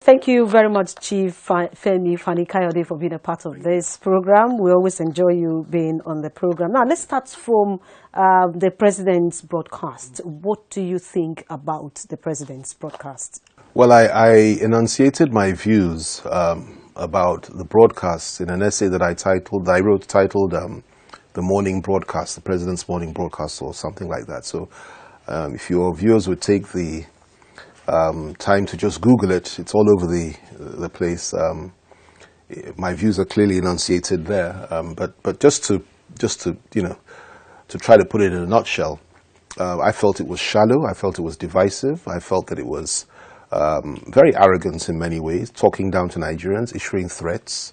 Thank you very much, Chief FANI Kayode, for being a part of this program. We always enjoy you being on the program. Now, let's start from the President's broadcast. What do you think about the President's broadcast? Well, I enunciated my views about the broadcast in an essay that I wrote titled The Morning Broadcast, the President's Morning Broadcast, or something like that. So if your viewers would take the time to just Google it, it's all over the place. My views are clearly enunciated there. But just to try to put it in a nutshell, I felt it was shallow. I felt it was divisive. I felt that it was very arrogant in many ways, talking down to Nigerians, issuing threats,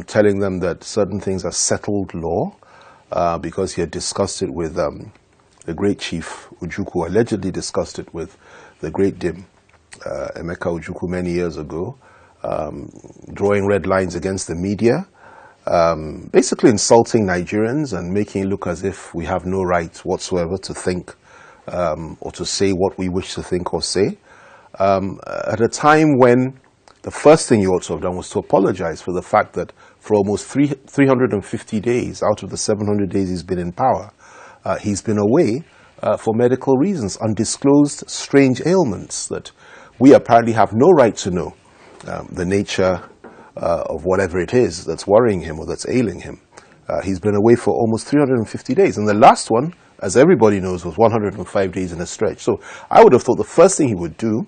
telling them that certain things are settled law, because he had discussed it with the great Chief Ojukwu, allegedly discussed it with the great Dim, Emeka Ojukwu, many years ago, drawing red lines against the media, basically insulting Nigerians and making it look as if we have no right whatsoever to think or to say what we wish to think or say. At a time when the first thing you ought to have done was to apologize for the fact that for almost 350 days out of the 700 days he's been in power, he's been away for medical reasons, undisclosed strange ailments that we apparently have no right to know the nature of whatever it is that's worrying him or that's ailing him. He's been away for almost 350 days, and the last one, as everybody knows, was 105 days in a stretch. So I would have thought the first thing he would do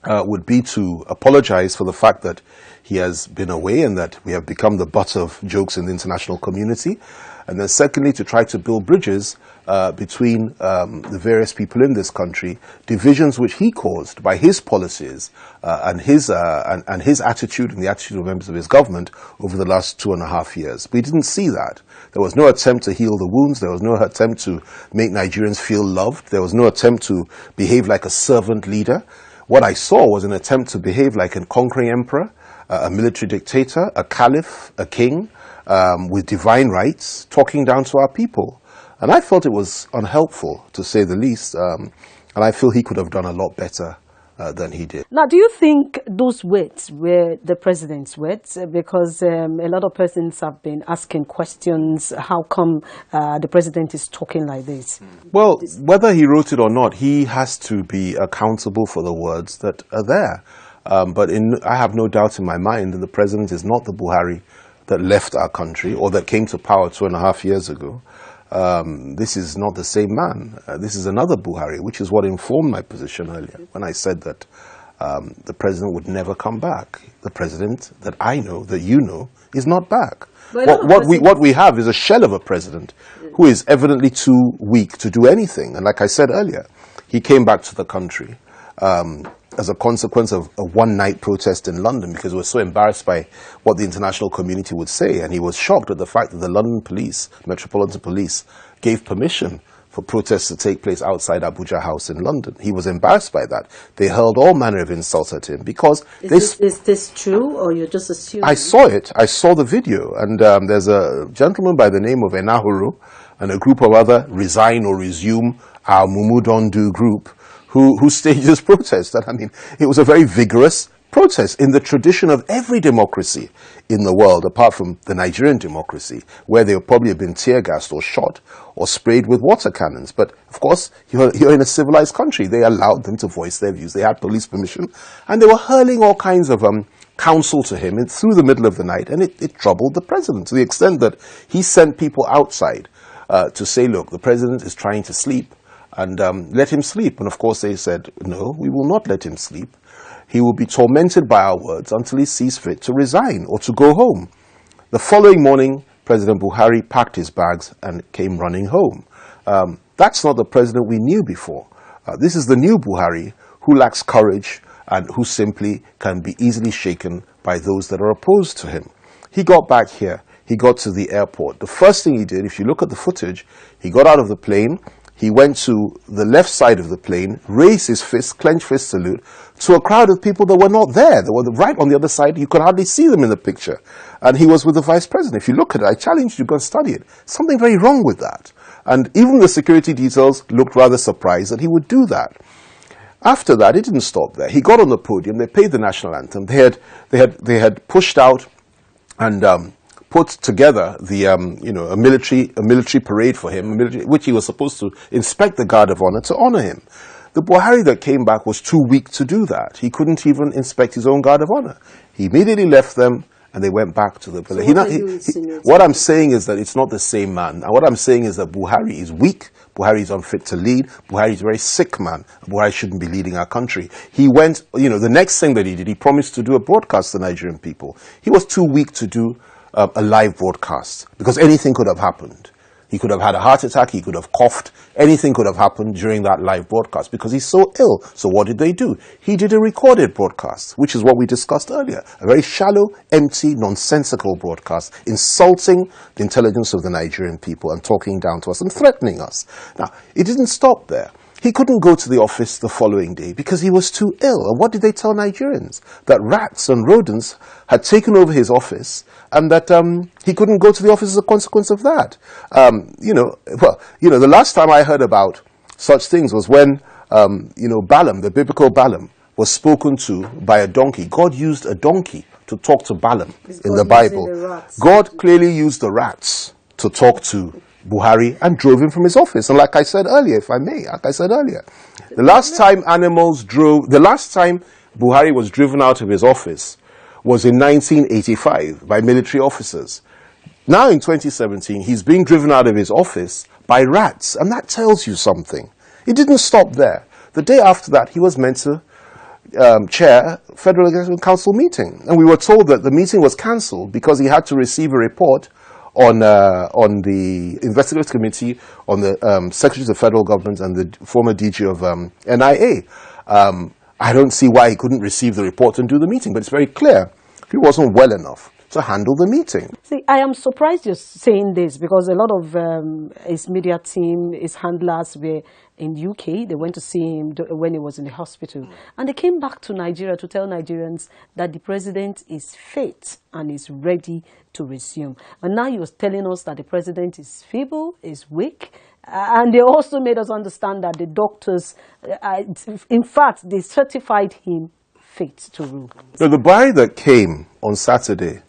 would be to apologize for the fact that he has been away and that we have become the butt of jokes in the international community. And then secondly, to try to build bridges between the various people in this country, divisions which he caused by his policies and his attitude and the attitude of members of his government over the last 2.5 years. We didn't see that. There was no attempt to heal the wounds. There was no attempt to make Nigerians feel loved. There was no attempt to behave like a servant leader. What I saw was an attempt to behave like a conquering emperor, a military dictator, a caliph, a king, with divine rights, talking down to our people. And I felt it was unhelpful, to say the least, and I feel he could have done a lot better than he did. Now, do you think those words were the President's words? Because a lot of persons have been asking questions, how come the President is talking like this? Well, whether he wrote it or not, he has to be accountable for the words that are there. But I have no doubt in my mind that the President is not the Buhari that left our country or that came to power 2.5 years ago. This is not the same man. This is another Buhari, which is what informed my position earlier when I said that the President would never come back. The President that I know, that you know, is not back. What we have is a shell of a President who is evidently too weak to do anything. And like I said earlier, he came back to the country as a consequence of a one-night protest in London because he was so embarrassed by what the international community would say, and he was shocked at the fact that the London police, Metropolitan Police, gave permission for protests to take place outside Abuja House in London. He was embarrassed by that. They hurled all manner of insults at him because... Is this true, or you're just assuming? I saw it. I saw the video, and there's a gentleman by the name of Enahuru and a group of other Resign or Resume Our Mumu Don't Do group who staged this protest. And I mean, it was a very vigorous protest in the tradition of every democracy in the world, apart from the Nigerian democracy, where they would probably have been tear gassed or shot or sprayed with water cannons. But of course, you're in a civilized country. They allowed them to voice their views. They had police permission, and they were hurling all kinds of counsel to him through the middle of the night, and it troubled the President to the extent that he sent people outside to say, look, the President is trying to sleep, and let him sleep. And of course they said, no, we will not let him sleep. He will be tormented by our words until he sees fit to resign or to go home. The following morning, President Buhari packed his bags and came running home. That's not the President we knew before. This is the new Buhari who lacks courage and who simply can be easily shaken by those that are opposed to him. He got back here. He got to the airport. The first thing he did, if you look at the footage, he got out of the plane. He went to the left side of the plane, raised his fist, clenched fist salute, to a crowd of people that were not there. They were right on the other side. You could hardly see them in the picture. And he was with the Vice President. If you look at it, I challenge you to go and study it. Something very wrong with that. And even the security details looked rather surprised that he would do that. After that, it didn't stop there. He got on the podium. They played the national anthem. They had pushed out and put together the a military parade for him, which he was supposed to inspect the Guard of Honor to honor him. The Buhari that came back was too weak to do that. He couldn't even inspect his own Guard of Honor. He immediately left them, and they went back to the village. What I'm saying is that it's not the same man. And what I'm saying is that Buhari is weak. Buhari is unfit to lead. Buhari is a very sick man. Buhari shouldn't be leading our country. He went, the next thing that he did, he promised to do a broadcast to Nigerian people. He was too weak to do a live broadcast because anything could have happened. He could have had a heart attack. He could have coughed. Anything could have happened during that live broadcast because he's so ill. So what did they do? He did a recorded broadcast, which is what we discussed earlier. A very shallow, empty, nonsensical broadcast, insulting the intelligence of the Nigerian people and talking down to us and threatening us. Now, it didn't stop there. He couldn't go to the office the following day because he was too ill. And what did they tell Nigerians? That rats and rodents had taken over his office and that he couldn't go to the office as a consequence of that. The last time I heard about such things was when, Balaam, the biblical Balaam, was spoken to by a donkey. God used a donkey to talk to Balaam in the Bible. God clearly used the rats to talk to Buhari and drove him from his office. And like I said earlier, the last time Buhari was driven out of his office was in 1985 by military officers. Now in 2017, he's being driven out of his office by rats, and that tells you something. It didn't stop there. The day after that, he was meant to chair a Federal Executive Council meeting, and we were told that the meeting was cancelled because he had to receive a report on the investigative committee, on the secretaries of federal government and the former DG of NIA. I don't see why he couldn't receive the report and do the meeting, but it's very clear he wasn't well enough to handle the meeting. See, I am surprised you're saying this because a lot of his media team, his handlers were in UK. They went to see him when he was in the hospital. And they came back to Nigeria to tell Nigerians that the president is fit and is ready to resume. And now you're telling us that the president is feeble, is weak. And they also made us understand that the doctors, in fact, they certified him fit to rule. So the Buhari that came on Saturday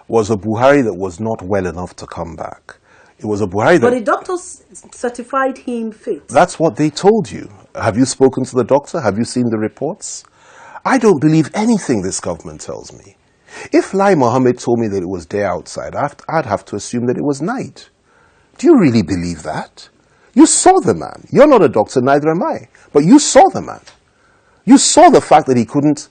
was a Buhari that was not well enough to come back. It was a Buhari that... But the doctors certified him fit. That's what they told you. Have you spoken to the doctor? Have you seen the reports? I don't believe anything this government tells me. If Lai Mohammed told me that it was day outside, I'd have to assume that it was night. Do you really believe that? You saw the man. You're not a doctor, neither am I. But you saw the man. You saw the fact that he couldn't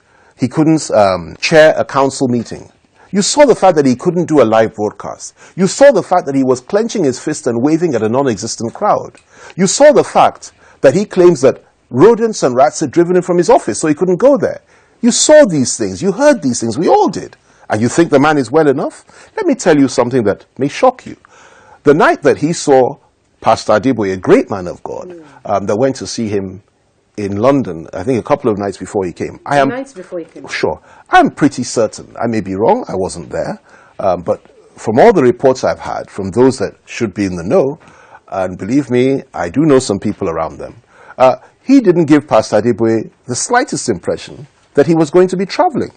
chair a council meeting. You saw the fact that he couldn't do a live broadcast. You saw the fact that he was clenching his fist and waving at a non-existent crowd. You saw the fact that he claims that rodents and rats had driven him from his office, so he couldn't go there. You saw these things. You heard these things. We all did. And you think the man is well enough? Let me tell you something that may shock you. The night that he saw Pastor Adeboye, a great man of God, that went to see him in London, I think a couple of nights before he came. Nights before he came. Sure. I'm pretty certain. I may be wrong. I wasn't there. But from all the reports I've had from those that should be in the know, and believe me, I do know some people around them, he didn't give Pastor Adeboye the slightest impression that he was going to be traveling.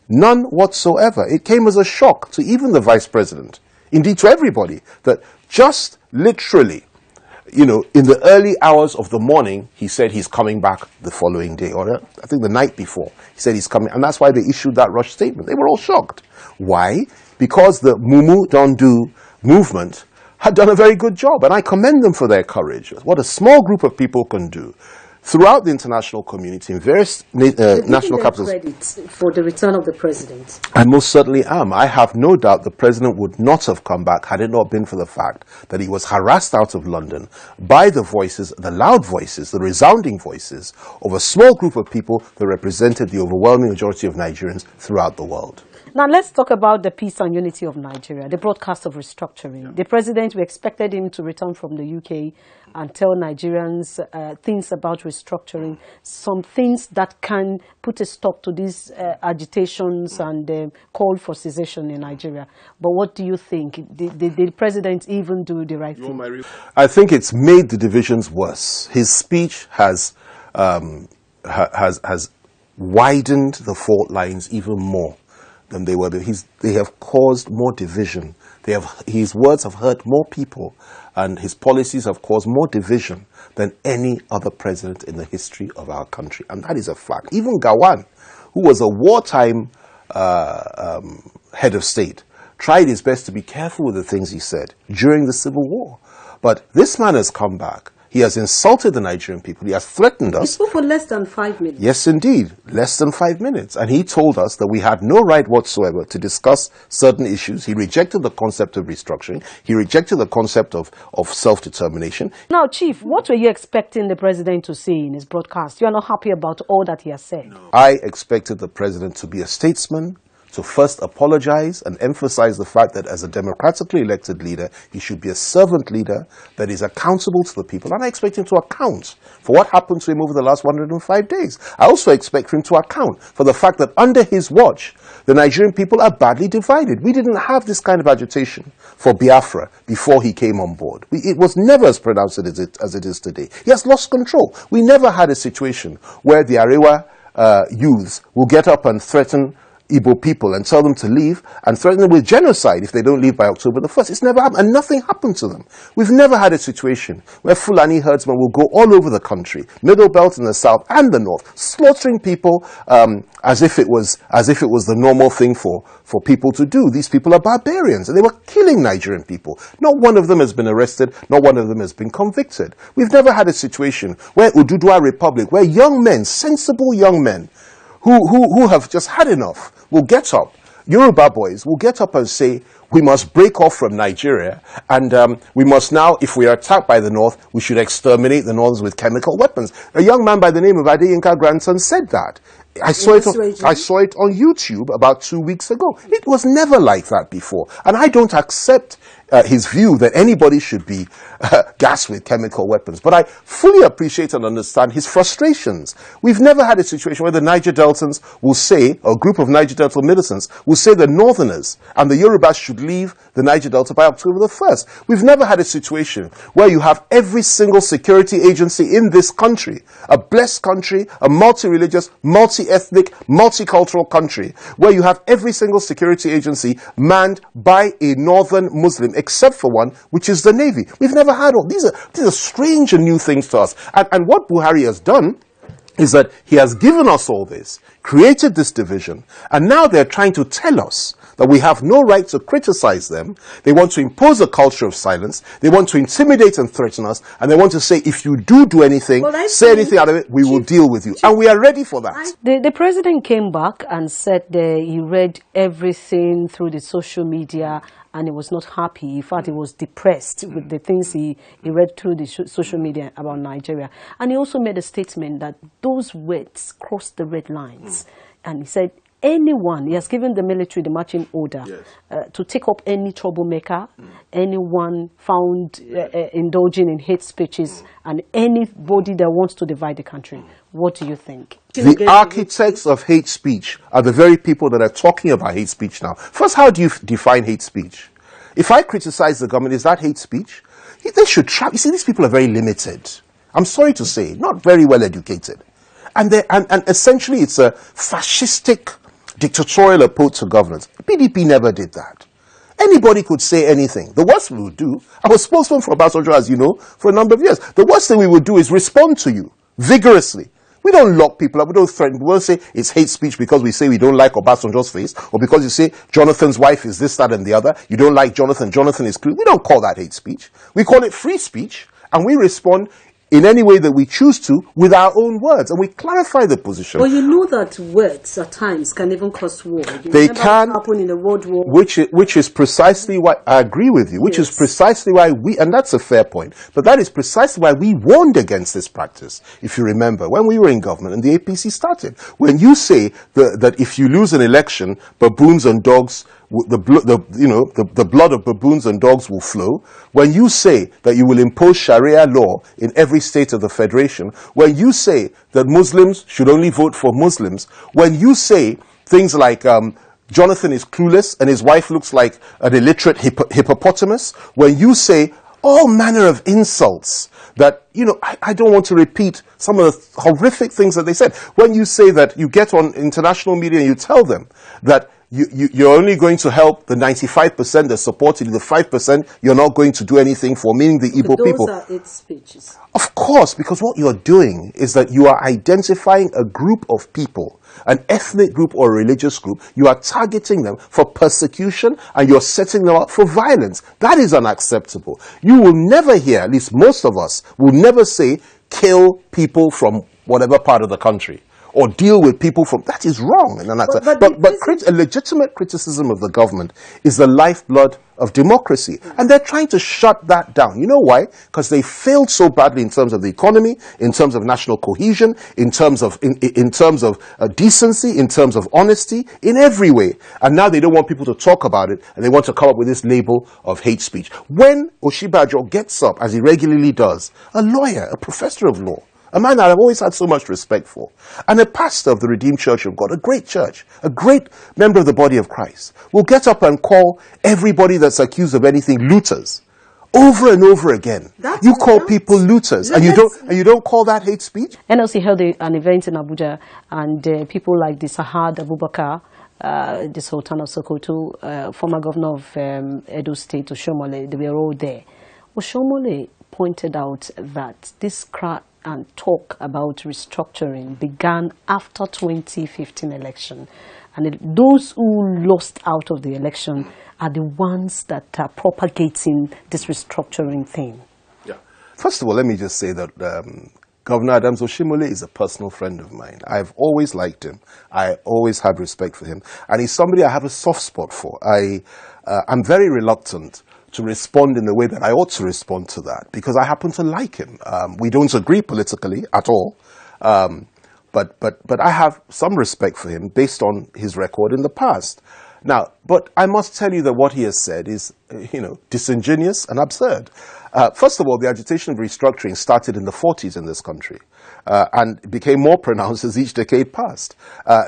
None whatsoever. It came as a shock to even the vice president, indeed to everybody, that just literally, in the early hours of the morning, he said he's coming back the following day, or I think the night before. He said he's coming, and that's why they issued that rush statement. They were all shocked. Why? Because the Mumu Don't Do movement had done a very good job, and I commend them for their courage. What a small group of people can do throughout the international community in various national capitals. Credit for the return of the president. I most certainly am. I have no doubt the president would not have come back had it not been for the fact that he was harassed out of London by the voices, the loud voices, the resounding voices of a small group of people that represented the overwhelming majority of Nigerians throughout the world. Now let's talk about the peace and unity of Nigeria, the broadcast of restructuring. Yeah. The president, we expected him to return from the UK and tell Nigerians things about restructuring, some things that can put a stop to these agitations and call for secession in Nigeria. But what do you think? Did the president even do the right thing? I think it's made the divisions worse. His speech has has widened the fault lines even more than they were. They have caused more division. His words have hurt more people, and his policies have caused more division than any other president in the history of our country. And that is a fact. Even Gawan, who was a wartime head of state, tried his best to be careful with the things he said during the Civil War. But this man has come back. He has insulted the Nigerian people. He has threatened us. He spoke for less than 5 minutes. Yes, indeed. Less than 5 minutes. And he told us that we had no right whatsoever to discuss certain issues. He rejected the concept of restructuring. He rejected the concept of self-determination. Now, Chief, what were you expecting the president to say in his broadcast? You are not happy about all that he has said. No. I expected the president to be a statesman, to first apologize and emphasize the fact that as a democratically elected leader, he should be a servant leader that is accountable to the people. And I expect him to account for what happened to him over the last 105 days. I also expect him to account for the fact that under his watch, the Nigerian people are badly divided. We didn't have this kind of agitation for Biafra before he came on board. It was never as pronounced as it is today. He has lost control. We never had a situation where the Arewa youths will get up and threaten Igbo people and tell them to leave and threaten them with genocide if they don't leave by October the 1st. It's never happened, and nothing happened to them. We've never had a situation where Fulani herdsmen will go all over the country, Middle Belt in the south and the north, slaughtering people as if it was the normal thing for people to do. These people are barbarians, and they were killing Nigerian people. Not one of them has been arrested, not one of them has been convicted. We've never had a situation where Ududua Republic, where young men, sensible young men, who have just had enough, will get up. Yoruba boys will get up and say, we must break off from Nigeria, and we must now, if we are attacked by the North, we should exterminate the Northerners with chemical weapons. A young man by the name of Adeyinka Grandson said that. I saw it on YouTube about 2 weeks ago. It was never like that before. And I don't accept his view that anybody should be gassed with chemical weapons. But I fully appreciate and understand his frustrations. We've never had a situation where the Niger Deltans will say, or a group of Niger Delta militants will say the Northerners and the Yorubas should leave the Niger Delta by October the 1st. We've never had a situation where you have every single security agency in this country, a blessed country, a multi-religious, multi-ethnic, multicultural country, where you have every single security agency manned by a Northern Muslim, except for one, which is the Navy. We've never had all these are strange and new things to us. And what Buhari has done is that he has given us all this, created this division, and now they're trying to tell us that we have no right to criticize them. They want to impose a culture of silence. They want to intimidate and threaten us. And they want to say, if you do anything, say anything out of it, we will deal with you. And we are ready for that. The president came back and said that he read everything through the social media and he was not happy. In fact, he was depressed with the things he read through the social media about Nigeria. And he also made a statement that those words crossed the red lines. And he said, he has given the military the marching order to take up any troublemaker, anyone found indulging in hate speeches, and anybody that wants to divide the country. What do you think? The architects of hate speech are the very people that are talking about hate speech now. First, how do you define hate speech? If I criticize the government, is that hate speech? They should try. You see, these people are very limited. I'm sorry to say, not very well educated. And essentially, it's a fascistic, dictatorial approach to governance. PDP never did that. Anybody could say anything. The worst we would do, I was spokesman for Obasanjo, as you know, for a number of years. The worst thing we would do is respond to you vigorously. We don't lock people up. We don't threaten. We won't say it's hate speech because we say we don't like Obasanjo's face, or because you say Jonathan's wife is this, that, and the other. You don't like Jonathan. Jonathan is clean. We don't call that hate speech. We call it free speech, and we respond in any way that we choose to with our own words, and we clarify the position. Well, you know that words at times can even cause war. They can happen in the World War, which is precisely why I agree with you. Which is precisely why and that's a fair point. But that is precisely why we warned against this practice. If you remember, when we were in government and the APC started, when you say that if you lose an election, baboons and dogs, the blood of baboons and dogs will flow. When you say that you will impose Sharia law in every state of the Federation, when you say that Muslims should only vote for Muslims, when you say things like Jonathan is clueless and his wife looks like an illiterate hippopotamus, when you say all manner of insults that, you know, I don't want to repeat some of the horrific things that they said. When you say that you get on international media and you tell them that you're only going to help the 95% that supported you, the 5% you're not going to do anything for, meaning the Igbo people. Those are hate speeches. Of course, because what you're doing is that you are identifying a group of people, an ethnic group or a religious group. You are targeting them for persecution and you're setting them up for violence. That is unacceptable. You will never hear, at least most of us, will never say, kill people from whatever part of the country, or deal with people from... That is wrong. But a legitimate criticism of the government is the lifeblood of democracy. And they're trying to shut that down. You know why? Because they failed so badly in terms of the economy, in terms of national cohesion, in terms of decency, in terms of honesty, in every way. And now they don't want people to talk about it, and they want to come up with this label of hate speech. When Oshibajo gets up, as he regularly does, a lawyer, a professor of law, a man that I've always had so much respect for, and a pastor of the Redeemed Church of God, a great church, a great member of the body of Christ, will get up and call everybody that's accused of anything looters. Over and over again. You call people looters, and you don't call that hate speech? NLC held an event in Abuja, and people like the Sahad Abubakar, the Sultan of Sokoto, former governor of Edo State, Oshomole, they were all there. Oshomole pointed out that this cry and talk about restructuring began after 2015 election, and those who lost out of the election are the ones that are propagating this restructuring thing. Yeah. First of all, let me just say that Governor Adams Oshimole is a personal friend of mine. I've always liked him. I always had respect for him, and he's somebody I have a soft spot for. I'm very reluctant to respond in the way that I ought to respond to that, because I happen to like him. We don't agree politically at all, but I have some respect for him based on his record in the past. Now, but I must tell you that what he has said is, disingenuous and absurd. First of all, the agitation of restructuring started in the 40s in this country, and became more pronounced as each decade passed.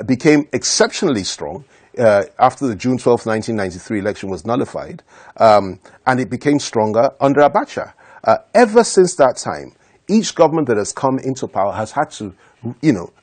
Became exceptionally strong after the June 12, 1993 election was nullified, and it became stronger under Abacha. Ever since that time, each government that has come into power has had to,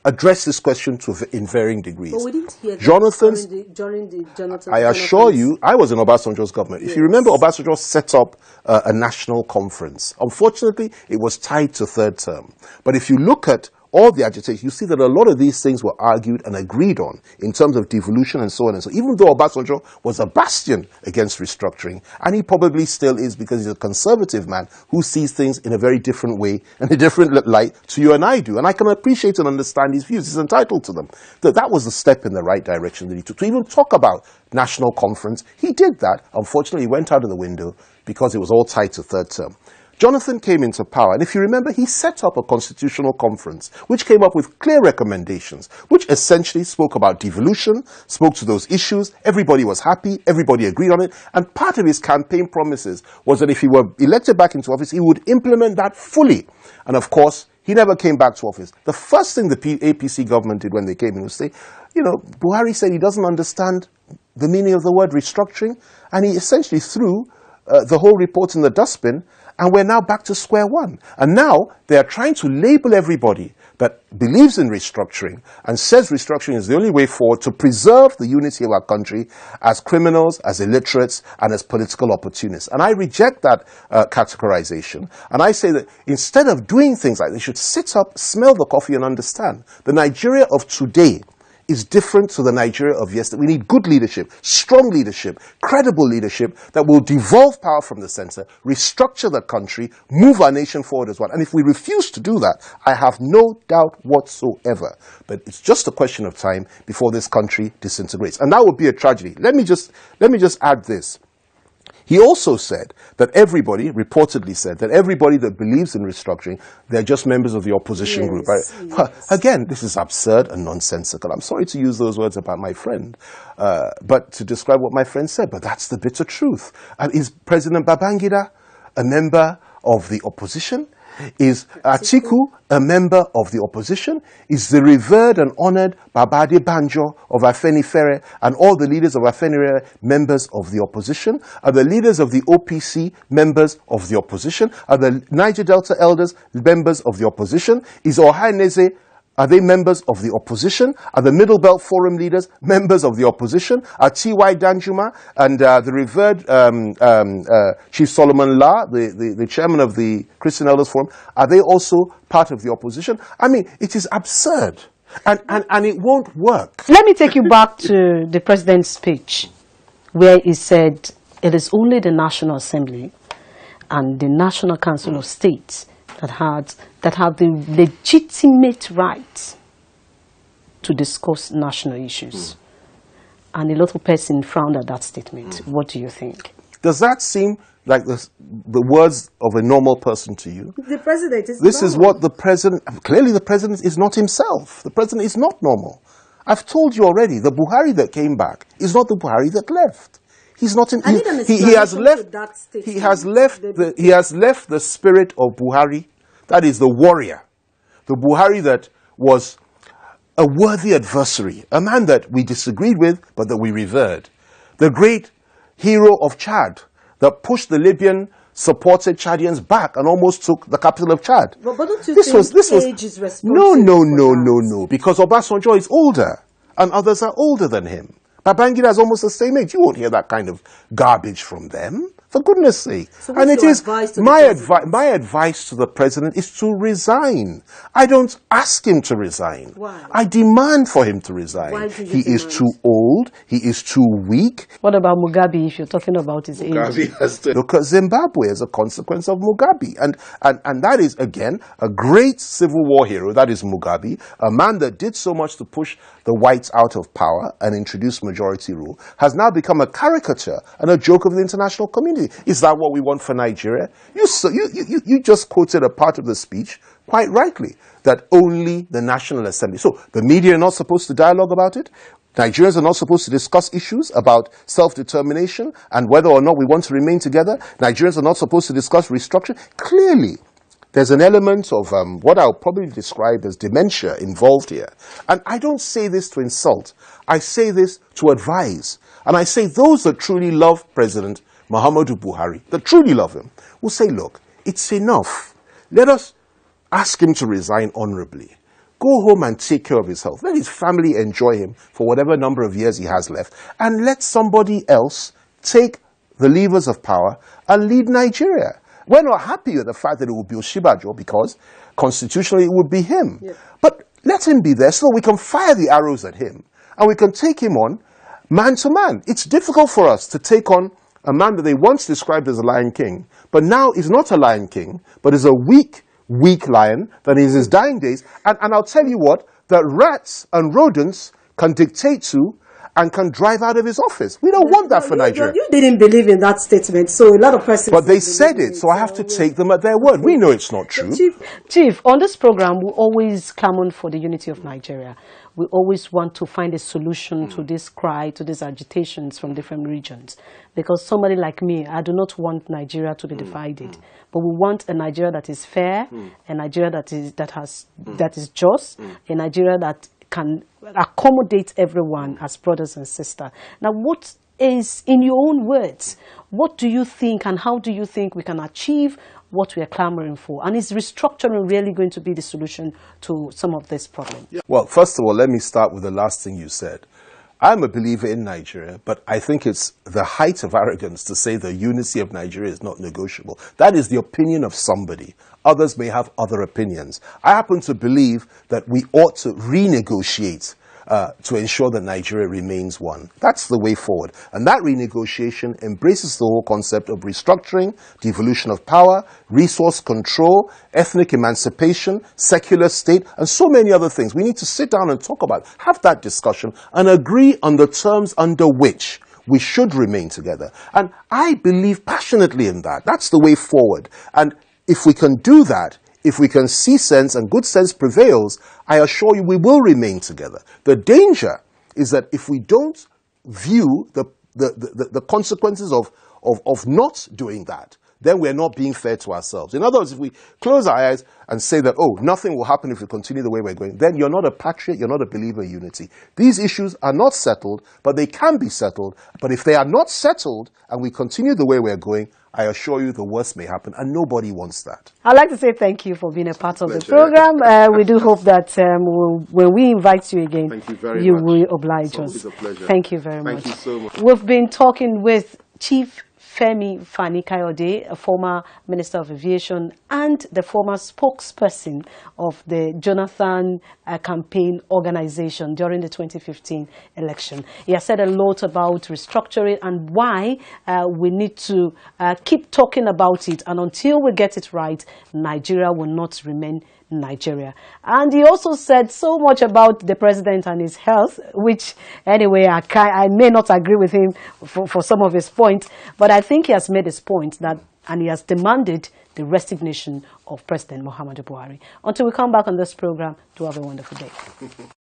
address this question in varying degrees. But we didn't hear Jonathan's, during the Jonathan. I assure you, I was in Obasanjo's government. Yes. If you remember, Obasanjo set up a national conference. Unfortunately, it was tied to third term. But if you look at all the agitation, you see that a lot of these things were argued and agreed on in terms of devolution and so on and so on. Even though Obasanjo was a bastion against restructuring, and he probably still is, because he's a conservative man who sees things in a very different way and a different light to you and I do. And I can appreciate and understand his views. He's entitled to them. That was a step in the right direction that he took. To even talk about national conference, he did that. Unfortunately, he went out of the window because it was all tied to third term. Jonathan came into power, and if you remember, he set up a constitutional conference which came up with clear recommendations, which essentially spoke about devolution, spoke to those issues. Everybody was happy, everybody agreed on it, and part of his campaign promises was that if he were elected back into office, he would implement that fully. And of course, he never came back to office. The first thing the APC government did when they came in was say, Buhari said he doesn't understand the meaning of the word restructuring, and he essentially threw the whole report in the dustbin, and we're now back to square one. And now they are trying to label everybody that believes in restructuring and says restructuring is the only way forward to preserve the unity of our country as criminals, as illiterates, and as political opportunists. And I reject that categorization. And I say that instead of doing things like this, they should sit up, smell the coffee, and understand the Nigeria of today is different to the Nigeria of yesterday. We need good leadership, strong leadership, credible leadership that will devolve power from the center, restructure the country, move our nation forward as well. And if we refuse to do that, I have no doubt whatsoever that it's just a question of time before this country disintegrates. And that would be a tragedy. Let me just add this. He also said that reportedly said that everybody that believes in restructuring, they're just members of the opposition group. Right? Yes. Again, this is absurd and nonsensical. I'm sorry to use those words about my friend, but to describe what my friend said, but that's the bitter truth. And is President Babangida a member of the opposition? Is Atiku a member of the opposition? Is the revered and honored Babade Banjo of Afenifere and all the leaders of Afenifere members of the opposition? Are the leaders of the OPC members of the opposition? Are the Niger Delta elders members of the opposition? Is Ohaneze, are they members of the opposition? Are the Middle Belt Forum leaders members of the opposition? Are T.Y. Danjuma and the revered Chief Solomon La, the chairman of the Christian Elders Forum, are they also part of the opposition? I mean, it is absurd. And it won't work. Let me take you back to the president's speech, where he said it is only the National Assembly and the National Council of States that have the legitimate right to discuss national issues. And a lot of persons frowned at that statement. What do you think? Does that seem like the words of a normal person to you? The president is This is what the president, clearly the president is not himself. The president is not normal. I've told you already, the Buhari that came back is not the Buhari that left. He's not in, he has left the spirit of Buhari. That is the warrior, the Buhari that was a worthy adversary, a man that we disagreed with but that we revered, the great hero of Chad that pushed the Libyan-supported Chadians back and almost took the capital of Chad. But don't you think age is responsible? No, because Obasanjo is older and others are older than him. Babangida is almost the same age. You won't hear that kind of garbage from them. For goodness sake. So and it is my advice to the president is to resign. I don't ask him to resign. Why? I demand for him to resign. Why do you he is too old. He is too weak. What about Mugabe, if you're talking about his age? Look at Zimbabwe as a consequence of Mugabe. And that is, again, a great civil war hero. That is Mugabe, a man that did so much to push the whites out of power and introduce majority rule, has now become a caricature and a joke of the international community. Is that what we want for Nigeria? You just quoted a part of the speech, quite rightly, that only the National Assembly. So the media are not supposed to dialogue about it. Nigerians are not supposed to discuss issues about self-determination and whether or not we want to remain together. Nigerians are not supposed to discuss restructuring. Clearly, there's an element of what I'll probably describe as dementia involved here. And I don't say this to insult. I say this to advise. And I say those that truly love President Muhammadu Buhari, that truly love him, will say, look, it's enough. Let us ask him to resign honorably. Go home and take care of his health. Let his family enjoy him for whatever number of years he has left. And let somebody else take the levers of power and lead Nigeria. We're not happy with the fact that it will be Oshibajo because constitutionally it would be him. Yeah. But let him be there so that we can fire the arrows at him and we can take him on man to man. It's difficult for us to take on a man that they once described as a lion king, but now is not a lion king, but is a weak lion that is in his dying days. And I'll tell you what, that rats and rodents can dictate to and can drive out of his office. We don't want that for Nigeria. You didn't believe in that statement, so a lot of persons... But they said it, so I have to take them at their word. We know it's not true. Chief, on this program, we always clamor for the unity of Nigeria. We always want to find a solution to this cry, to these agitations from different regions. Because somebody like me, I do not want Nigeria to be divided. But we want a Nigeria that is fair, a Nigeria that is just, a Nigeria that can accommodate everyone as brothers and sisters. Now, what is, in your own words, what do you think and how do you think we can achieve what we are clamoring for? And is restructuring really going to be the solution to some of this problem? Well, first of all, let me start with the last thing you said. I'm a believer in Nigeria, but I think it's the height of arrogance to say the unity of Nigeria is not negotiable. That is the opinion of somebody. Others may have other opinions. I happen to believe that we ought to renegotiate to ensure that Nigeria remains one. That's the way forward. And that renegotiation embraces the whole concept of restructuring, devolution of power, resource control, ethnic emancipation, secular state, and so many other things. We need to sit down and talk about, have that discussion, and agree on the terms under which we should remain together. And I believe passionately in that. That's the way forward. And if we can do that, if we can see sense and good sense prevails, I assure you we will remain together. The danger is that if we don't view the consequences of not doing that, then we're not being fair to ourselves. In other words, if we close our eyes and say that, oh, nothing will happen if we continue the way we're going, then you're not a patriot, you're not a believer in unity. These issues are not settled, but they can be settled. But if they are not settled and we continue the way we're going, I assure you the worst may happen, and nobody wants that. I'd like to say thank you for being a part of the program. We do hope that when we invite you again, you will oblige us. It's always a pleasure. Thank you very much. Thank you so much. We've been talking with Chief FANI Kayode, a former Minister of Aviation and the former spokesperson of the Jonathan campaign organization during the 2015 election. He has said a lot about restructuring and why we need to keep talking about it. And until we get it right, Nigeria will not remain Nigeria. And he also said so much about the president and his health, which anyway I may not agree with him for some of his points, but I think he has made his point that, and he has demanded the resignation of President Muhammadu Buhari. Until we come back on this program, do have a wonderful day.